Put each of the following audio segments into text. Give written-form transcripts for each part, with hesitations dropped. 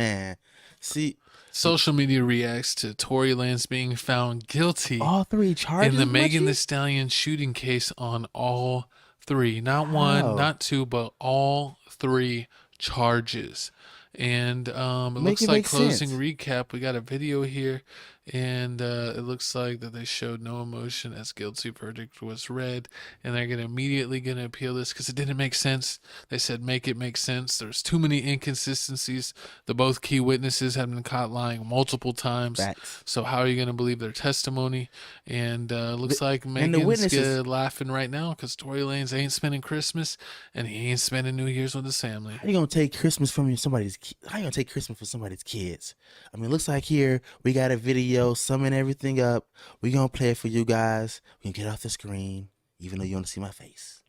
Man, see, Social media reacts to Tory Lanez being found guilty all three in the charges, Megan Thee Munchie? Stallion shooting case on all three. Not one, How? not two, but all three charges. And it Make looks it like make closing sense. recap. We got a video here, and it looks like that they showed no emotion as guilty verdict was read, and they're gonna immediately gonna appeal this because it didn't make sense. They said make it make sense. There's too many inconsistencies. The both key witnesses have been caught lying multiple times. Facts. So how are you gonna believe their testimony? And looks like And the Megan's witnesses. laughing right now because Tory Lanez ain't spending Christmas and he ain't spending New Year's with his family. How you gonna take Christmas from somebody's? How you gonna take Christmas from somebody's kids? I mean, looks like here we got a video summing everything up. We gonna play it for you guys. We can get off the screen, even though you want to see my face.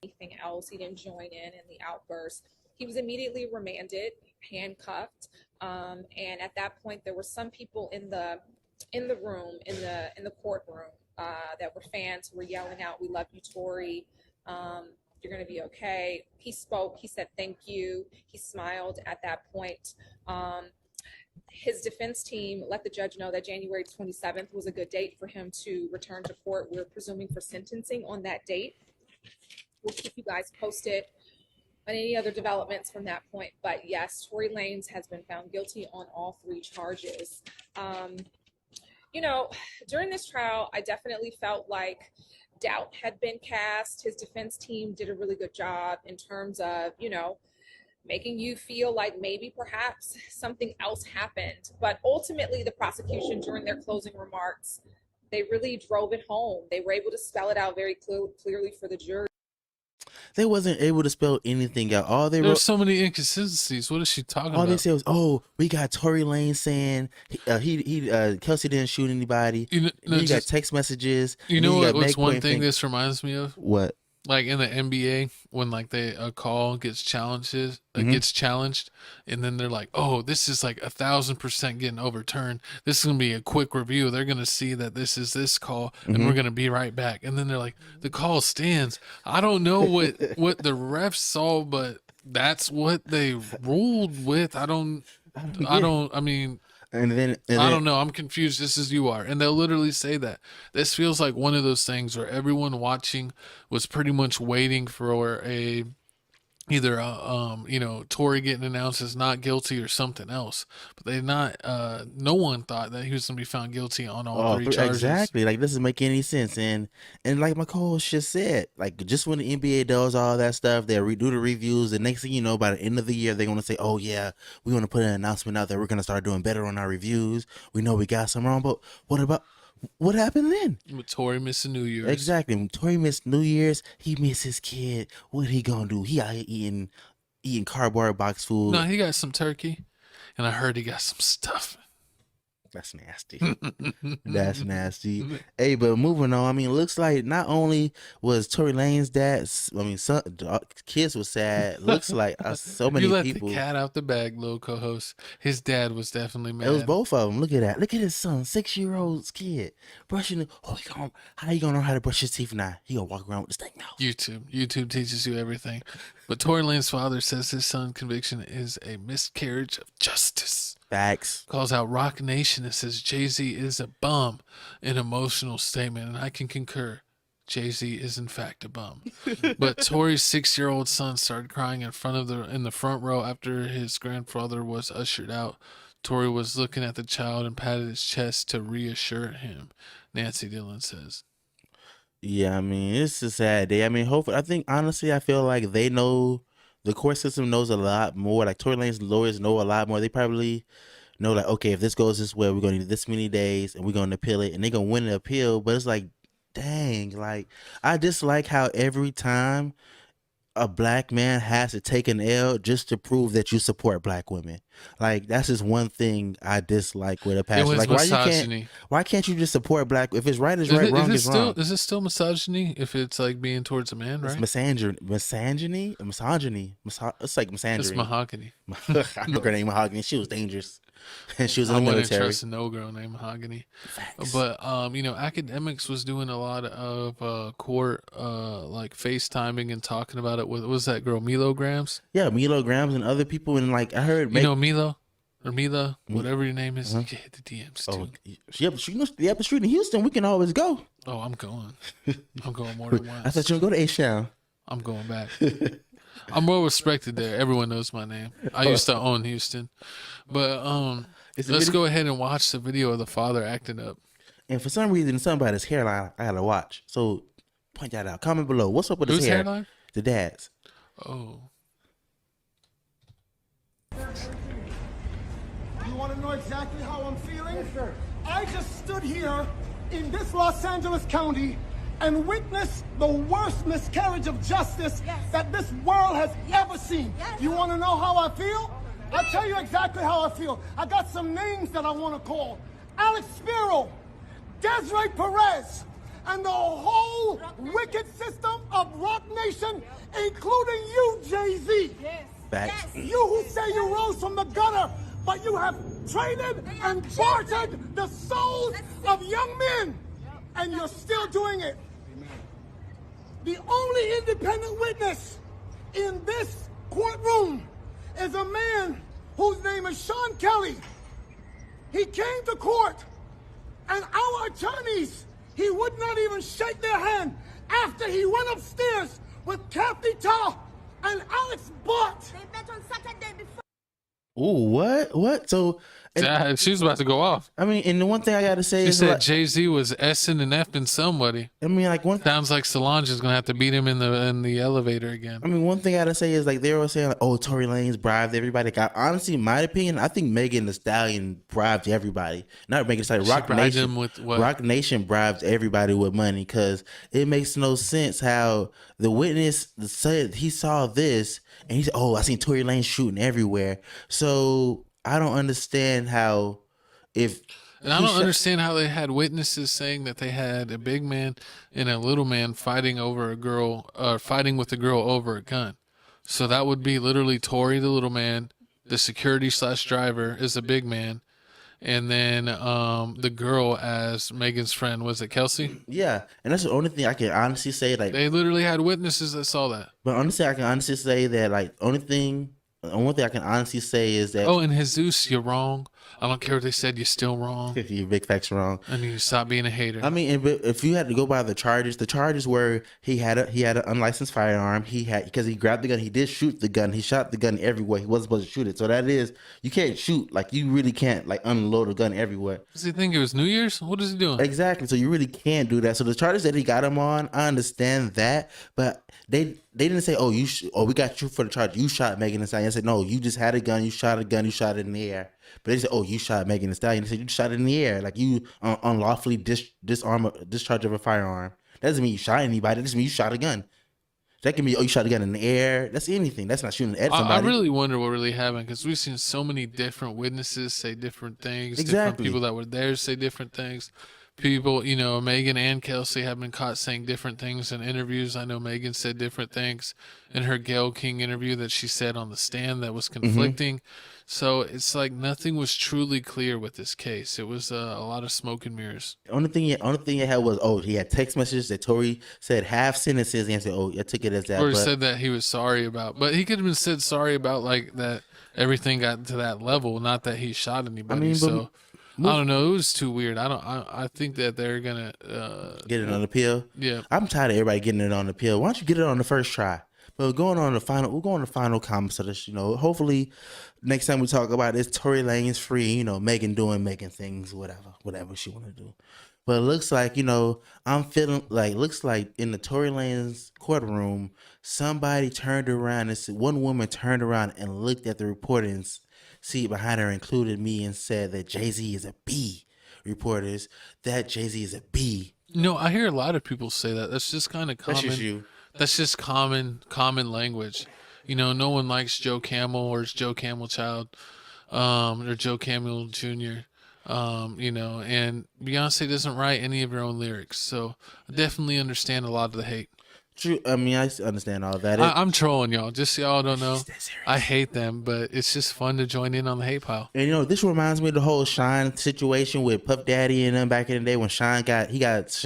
Anything else. He didn't join in the outburst. He was immediately remanded, handcuffed, and at that point there were some people in the room in the courtroom that were fans who were yelling out, "We love you, Tory. You're going to be okay." He spoke. He said, "Thank you." He smiled at that point. His defense team let the judge know that January 27th was a good date for him to return to court. We're presuming for sentencing on that date. We'll keep you guys posted on any other developments from that point. But yes, Tory Lanez has been found guilty on all three charges. You know, during this trial, I definitely felt like doubt had been cast. His defense team did a really good job in terms of, making you feel like maybe perhaps something else happened. But ultimately, the prosecution, during their closing remarks, they really drove it home. They were able to spell it out very clearly for the jury. They wasn't able to spell anything out. All they There's wrote, so many inconsistencies. What is she talking all they about? said was, "Oh, we got Tory Lanez saying Kelsey didn't shoot anybody." You know, And then you got text messages, you and then know you got what's Meg one pointing thing this reminds me of? what? Like in the NBA, when like a call gets Mm-hmm. gets challenged, and then they're like, "Oh, this is like 1,000% getting overturned. This is gonna be a quick review. They're gonna see that this is this call, and Mm-hmm. we're gonna be right back." And then they're like, "The call stands." I don't know what the refs saw, but that's what they ruled with. Yeah. I mean, And then I don't know. I'm confused just as you are. And they'll literally say that. This feels like one of those things where everyone watching was pretty much waiting for either Tory getting announced as not guilty or something else. But no one thought that he was gonna be found guilty on all oh, three charges. exactly. Like, doesn't make any sense. And like my co-host just said, like, just when the NBA does all that stuff, they redo the reviews. The next thing you know, by the end of the year, they're gonna say, "Oh yeah, we want to put an announcement out that we're gonna start doing better on our reviews. We know we got some wrong, but what happened then?" With Tory missing New Year's. Exactly. When Tory missed New Year's, he missed his kid. What he gonna do? He out here eating cardboard box No, food. he got some turkey. And I heard he got some stuff. That's nasty. That's nasty. Hey, but moving on. I mean, it looks like not only was Tory Lanez's dad, I mean, kids was sad. Looks like so You many let the people. cat out the bag, little co-host. His dad was definitely It was mad. both of them. Look at that. Look at his son, 6-year-old kid brushing. How you gonna know how to brush his teeth now? He gonna walk around with this thing now. YouTube teaches you everything. But Tory Lane's father says his son's conviction is a miscarriage of justice. Facts. Calls out Rock Nation and says Jay-Z is a bum. An emotional statement, and I can concur. Jay-Z is in fact a bum. But Tory's 6-year-old son started crying in the front row after his grandfather was ushered out. Tory was looking at the child and patted his chest to reassure him. Nancy Dillon says. Yeah, I mean, it's a sad day. I mean, hopefully, I think honestly, I feel like they know the court system knows a lot more. Like Tory Lane's lawyers know a lot more. They probably know, like, okay, if this goes this way, we're gonna need this many days, and we're gonna appeal it, and they're gonna win the appeal. But it's like, dang, like I just like how every time a black man has to take an L just to prove that you support black women. Like that's just one thing I dislike with a It passion. was Like misogyny. why can't you just support black? If it's right, it's right. Wrong is wrong. Is it still misogyny if it's like being towards a man, It's right? misogyny. It's like It's misandry. mahogany. I know her name Mahogany. She was dangerous, and she was in I the wouldn't military. trust no girl named Mahogany. Facts. But academics was doing a lot of court like FaceTiming and talking about it with what was that girl Milo Grams? Yeah, Milo Grams and other people, and like I heard, You know Milo? or Mila, whatever your name is, you can hit the DMs too. She up the street in Houston. We can always go. Oh, I'm going. I'm going more than once. I thought you would go to H-Town. I'm going back. I'm well respected there. Everyone knows my name. I used to own Houston. But let's go ahead and watch the video of the father acting up. And for some reason, something about his hairline I gotta watch. So point that out. Comment below. What's up with his hair? Hairline? The dad's. Oh. You want to know exactly how I'm feeling? Yes, sir. I just stood here in this Los Angeles County and witnessed the worst miscarriage of justice that this world has ever seen. Yes. You want to know how I feel? I'll tell you exactly how I feel. I got some names that I want to call. Alex Spiro, Desiree Perez, and the whole wicked system of Rock Nation, including you, Jay-Z. Yes. Facts. You who say you rose from the gutter, but you have traded and bartered the souls of young men, and you're still doing it. The only independent witness in this courtroom is a man whose name is Sean Kelly. He came to court, and our attorneys, he would not even shake their hand after he went upstairs with Kathy Ta and Alex Bott. They met on Saturday before. Ooh, what? So, She was about to go off. I mean, and the one thing I gotta say She is, said like, Jay-Z was S'ing and F'ing somebody. I mean, like Sounds like Solange is gonna have to beat him in the elevator again. I mean, one thing I gotta say is, like, they were saying, like, oh, Tory Lanez bribed everybody. Like, honestly, in my opinion, I think Megan Thee Stallion bribed everybody. Not Megan Thee Stallion. She Rock bribed Nation. him with what? Rock Nation bribed everybody with money because it makes no sense how the witness said he saw this and he said, oh, I seen Tory Lanez shooting everywhere. So I don't understand how And I don't understand how they had witnesses saying that they had a big man and a little man fighting over a girl, fighting with a girl over a gun. So that would be literally Tory, the little man, the security / driver is a big man, and then the girl as Megan's friend, was it Kelsey? Yeah, and that's the only thing I can honestly say. Like, They literally had witnesses that saw that. but honestly, I can honestly say that, like, one thing I can honestly say is that Oh, and Jesus, you're wrong. I don't care what they said. You're still wrong. you're big facts wrong. I need you to stop being a hater. I mean, if you had to go by the charges were he had an unlicensed firearm. Because he grabbed the gun. He did shoot the gun. He shot the gun everywhere. He wasn't supposed to shoot it. So that is, you can't shoot, like, you really can't, like, unload a gun everywhere. Does he think it was New Year's? What is he doing? Exactly. So you really can't do that. So the charges that he got him on, I understand that, but they didn't say, oh, we got you for the charge. You shot Megan Thee Stallion. I said, no, you just had a gun. You shot a gun. You shot it in the air. But they said, oh, you shot Megan Thee Stallion. They said, you shot it in the air. Like, you unlawfully discharge of a firearm. That doesn't mean you shot anybody. That just means you shot a gun. That can be, oh, you shot a gun in the air. That's anything. That's not shooting at somebody. I really wonder what really happened, because we've seen so many different witnesses say different things. Exactly. Different people that were there say different things. People, Megan and Kelsey have been caught saying different things in interviews. I know Megan said different things in her Gayle King interview that she said on the stand that was conflicting. So it's like nothing was truly clear with this case. It was a lot of smoke and mirrors. The only thing he had was, oh, he had text messages that Tory said half sentences and said, oh, I took it as that. Or he said that he was sorry about, but he could have been said sorry about, like, that everything got to that level, not that he shot anybody. I mean, so I don't know. It was too weird. I think that they're gonna get it on appeal. Yeah, I'm tired of everybody getting it on appeal. Why don't you get it on the first try? But we're going on the final comments of this. Hopefully next time we talk about this, Tory Lanez free. Megan doing Megan things, whatever she want to do. But it looks like, I'm feeling like, looks like in the Tory Lanez courtroom, somebody turned around and one woman turned around and looked at the reporters seat behind her, included me, and said that Jay-Z is a B. Reporters, that Jay-Z is a B. I hear a lot of people say that. That's just kind of common. That's just you. That's just common language. No one likes Joe Camel or Joe Camel Child, or Joe Camel Jr. And Beyonce doesn't write any of her own lyrics, so I definitely understand a lot of the hate. True. I mean, I understand all that. I'm trolling y'all. Just so y'all don't know, I hate them, but it's just fun to join in on the hate pile. And this reminds me of the whole Sean situation with Puff Daddy and them back in the day when Sean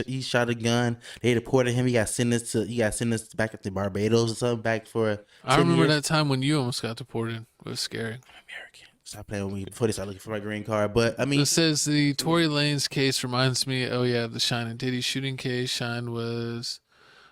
he shot a gun. They deported him. He got sentenced back up to Barbados or something, back for. I remember that time when you almost got deported. It was scary. I'm American. Stop playing with me before they start looking for my green card. But I mean, It says the Tory Lanez case reminds me, of the Shine and Diddy shooting case. Shine was,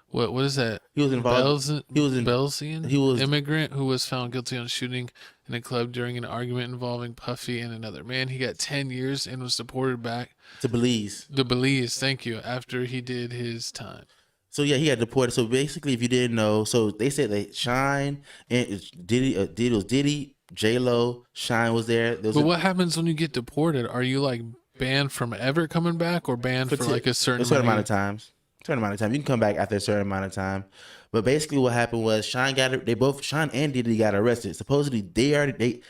what is that? he was involved. Belzian he was- immigrant who was found guilty on shooting in a club during an argument involving Puffy and another man. He got 10 years and was deported back to Belize. to Belize. Thank you. After he did his time. So yeah, he got deported. So basically, if you didn't know, so they said that Shine and Diddy, J-Lo, Shine was there. But what happens when you get deported? Are you like banned from ever coming back, or banned for like a certain amount of times? Certain amount of time. You can come back after a certain amount of time. But basically, what happened was Shine and Diddy got arrested. Supposedly, Diddy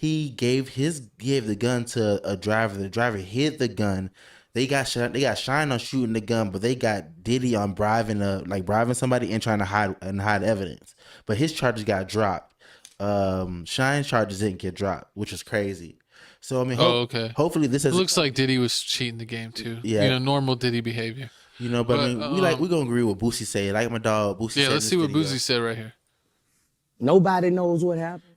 gave the gun to a driver. The driver hid the gun. They got Shine on shooting the gun, but they got Diddy on bribing somebody and trying to hide evidence. But his charges got dropped. Shine's charges didn't get dropped, which was crazy. So I mean, okay. Hopefully this is. It looks like Diddy was cheating the game too. Yeah, normal Diddy behavior. But I mean, we gonna agree with Boosie said. Like my dog Boosie. Yeah, said let's see what Boosie said right here. Nobody knows what happened.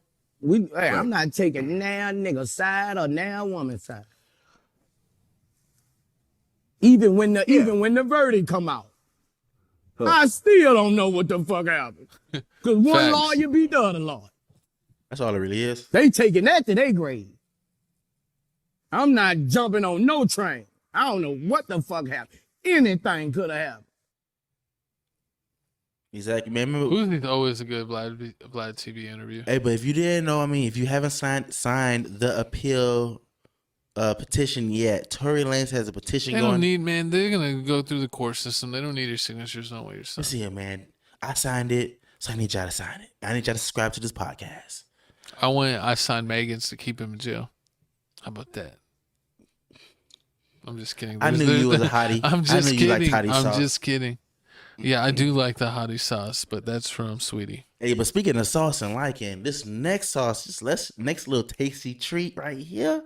I'm not taking now nigga side or now woman side. Even when the verdict come out, I still don't know what the fuck happened. Cause one Facts. lawyer beat the other lawyer. That's all it really is. They taking that to their grave. I'm not jumping on no train. I don't know what the fuck happened. Anything could have happened. Exactly, man. Remember, Boosie's always a good Vlad TV interview. hey, but if you didn't know, I mean, if you haven't signed the appeal petition yet, Tory Lanez has a petition They going. don't need, man. They're gonna go through the court system. They don't need your signatures. Don't wait yourself. Listen here, man. I signed it, so I need y'all to sign it. I need y'all to subscribe to this podcast. I signed Megan's to keep him in jail. How about that? I'm just kidding. I knew you was a hottie. I'm just I knew you liked kidding. hottie I'm sauce. just kidding. Yeah, I do like the hottie sauce, but that's from Sweetie. Hey, but speaking of sauce and liking, this next sauce, next little tasty treat right here